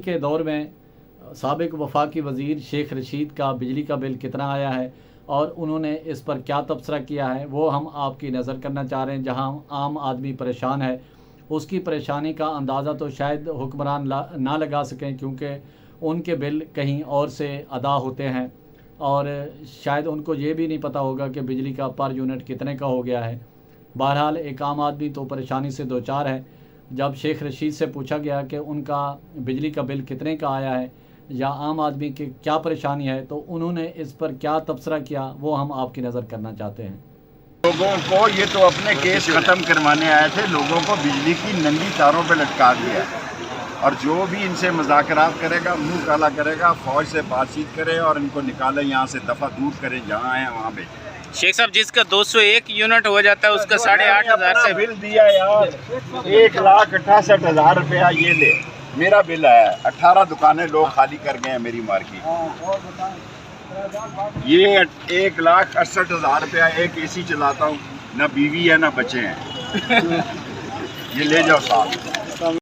के दौर में साबिक वफाकी वज़ीर शेख रशीद का बिजली का बिल कितना आया है और उन्होंने इस पर क्या तबसरा किया है वो हम आपकी नज़र करना चाह रहे हैं। जहां आम आदमी परेशान है, उसकी परेशानी का अंदाज़ा तो शायद हुक्मरान ना लगा सकें, क्योंकि उनके बिल कहीं और से अदा होते हैं और शायद उनको ये भी नहीं पता होगा कि बिजली का पर यूनिट कितने का हो गया है। बहरहाल एक आम आदमी तो परेशानी से दो चार है। जब शेख रशीद से पूछा गया कि उनका बिजली का बिल कितने का आया है या आम आदमी की क्या परेशानी है, तो उन्होंने इस पर क्या तबसरा किया वो हम आपकी नज़र करना चाहते हैं। लोगों को ये तो अपने केस ख़त्म करवाने आए थे, लोगों को बिजली की नंगी तारों पे लटका दिया और जो भी इनसे मुज़ाकरात करेगा, मुंह काला करेगा, फ़ौज से बातचीत करे और इनको निकाले यहाँ से, दफ़ा दूर करें, जहाँ आए वहाँ भेजें। शेख साहब, जिसका 201 यूनिट हो जाता है उसका 8,500 से बिल दिया यार, 1,68,000 रुपया ये ले मेरा बिल आया। 18 दुकानें लोग खाली कर गए हैं मेरी मार्केट। ये 1,68,000 रुपया एक एसी चलाता हूँ, ना बीवी है ना बच्चे हैं। ये ले जाओ साहब।